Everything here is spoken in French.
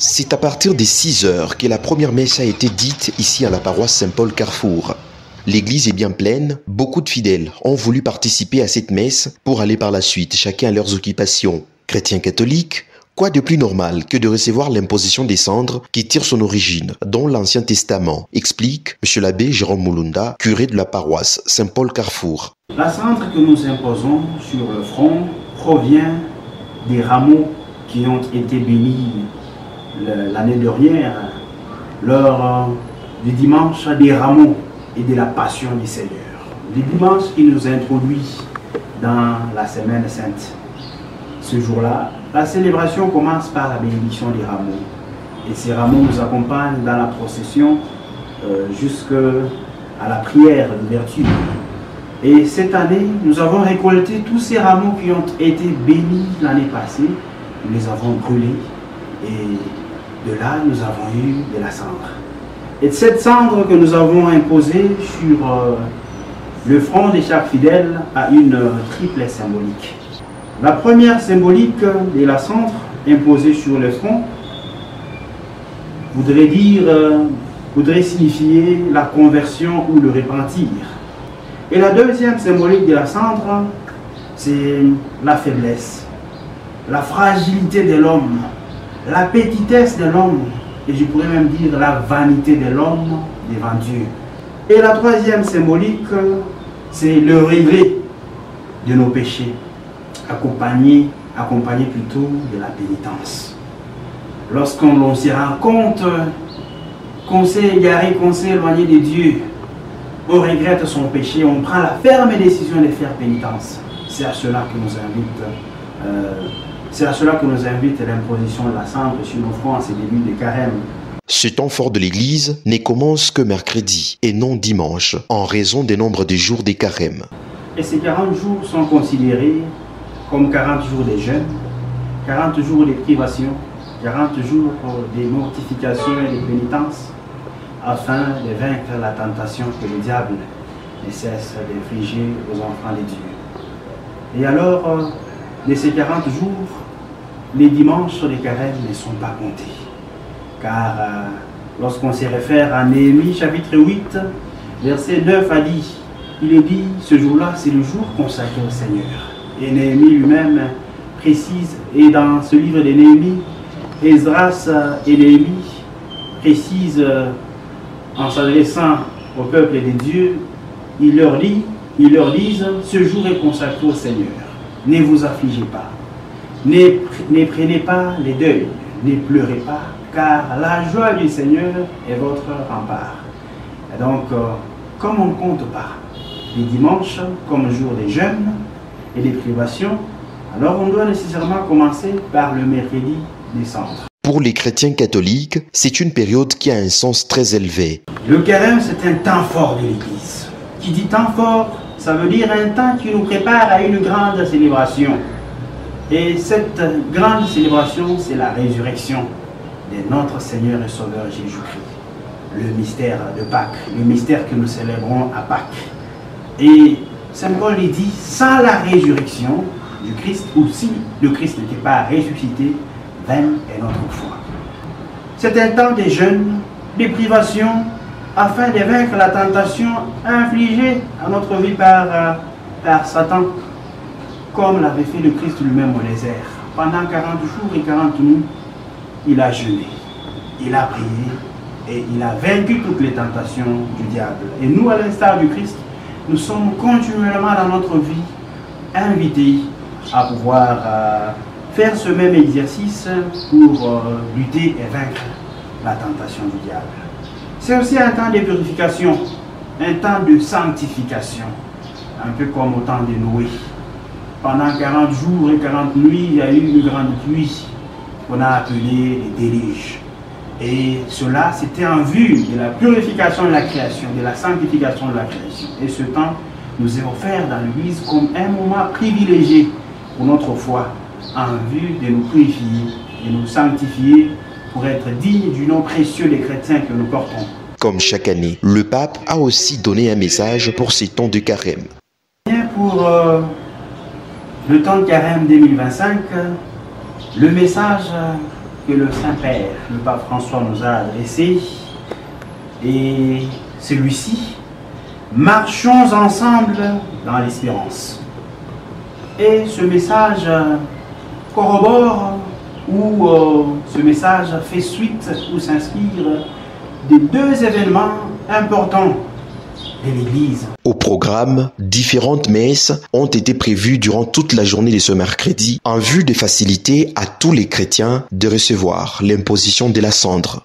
C'est à partir des 6 heures que la première messe a été dite ici à la paroisse Saint-Paul Carrefour. L'église est bien pleine, beaucoup de fidèles ont voulu participer à cette messe pour aller par la suite, chacun à leurs occupations. Chrétiens catholiques, quoi de plus normal que de recevoir l'imposition des cendres qui tire son origine dans l'Ancien Testament, explique M. l'abbé Jérôme Moulunda, curé de la paroisse Saint-Paul Carrefour. La cendre que nous imposons sur le front provient des rameaux qui ont été bénis l'année dernière, lors du dimanche des rameaux et de la passion du Seigneur. Le dimanche qui nous introduit dans la semaine sainte. Ce jour-là, la célébration commence par la bénédiction des rameaux. Et ces rameaux nous accompagnent dans la procession jusqu'à la prière d'ouverture. Et cette année, nous avons récolté tous ces rameaux qui ont été bénis l'année passée. Nous les avons brûlés et de là, nous avons eu de la cendre. Et cette cendre que nous avons imposée sur le front de chaque fidèle a une triple symbolique. La première symbolique de la cendre imposée sur le front voudrait signifier la conversion ou le repentir. Et la deuxième symbolique de la cendre, c'est la faiblesse, la fragilité de l'homme, la petitesse de l'homme, et je pourrais même dire la vanité de l'homme devant Dieu. Et la troisième symbolique, c'est le regret de nos péchés, accompagné plutôt de la pénitence. Lorsqu'on se rend compte qu'on s'est égaré, qu'on s'est éloigné de Dieu, on regrette son péché, on prend la ferme décision de faire pénitence. C'est à cela que nous invite l'imposition de la cendre sur nos fronts en ces débuts de carême. Ce temps fort de l'Église ne commence que mercredi et non dimanche, en raison des nombres de jours des carèmes. Et ces 40 jours sont considérés comme 40 jours de jeûne, 40 jours de privation, 40 jours de mortification et de pénitence, afin de vaincre la tentation que le diable ne cesse d'infliger aux enfants de Dieu. Et alors, de ces 40 jours, les dimanches des carême ne sont pas comptés. Car lorsqu'on se réfère à Néhémie chapitre 8, verset 9 à 10, il est dit, ce jour-là, c'est le jour consacré au Seigneur. Et Néhémie lui-même précise, et dans ce livre de Néhémie, Esdras et Néhémie précisent, en s'adressant au peuple de Dieu, ils leur disent, ce jour est consacré au Seigneur. Ne vous affligez pas, ne prenez pas les deuils, ne pleurez pas, car la joie du Seigneur est votre rempart. Et donc, comme on ne compte pas les dimanches comme jour des jeûnes et des privations, alors on doit nécessairement commencer par le mercredi des cendres. Pour les chrétiens catholiques, c'est une période qui a un sens très élevé. Le carême, c'est un temps fort de l'Église. Qui dit temps fort, ça veut dire un temps qui nous prépare à une grande célébration. Et cette grande célébration, c'est la résurrection de notre Seigneur et Sauveur Jésus-Christ. Le mystère de Pâques, le mystère que nous célébrons à Pâques. Et Saint Paul dit, sans la résurrection du Christ, ou si le Christ n'était pas ressuscité, vaine est notre foi. C'est un temps de jeûne, de privation, afin de vaincre la tentation infligée à notre vie par Satan, comme l'avait fait le Christ lui-même au désert. Pendant 40 jours et 40 nuits, il a jeûné, il a prié et il a vaincu toutes les tentations du diable. Et nous, à l'instar du Christ, nous sommes continuellement dans notre vie invités à pouvoir faire ce même exercice pour lutter et vaincre la tentation du diable. C'est aussi un temps de purification, un temps de sanctification, un peu comme au temps de Noé. Pendant 40 jours et 40 nuits, il y a eu une grande pluie qu'on a appelée les déluges. Et cela, c'était en vue de la purification de la création, de la sanctification de la création. Et ce temps nous est offert dans l'Église comme un moment privilégié pour notre foi, en vue de nous purifier, de nous sanctifier pour être dignes du nom précieux des chrétiens que nous portons. Comme chaque année, le pape a aussi donné un message pour ces temps de carême. Pour le temps de carême 2025, le message que le Saint-Père, le pape François, nous a adressé. Et celui-ci, marchons ensemble dans l'espérance. Et ce message corrobore ou ce message fait suite ou s'inspire des deux événements importants de l'Église. Au programme, différentes messes ont été prévues durant toute la journée de ce mercredi en vue de faciliter à tous les chrétiens de recevoir l'imposition de la cendre.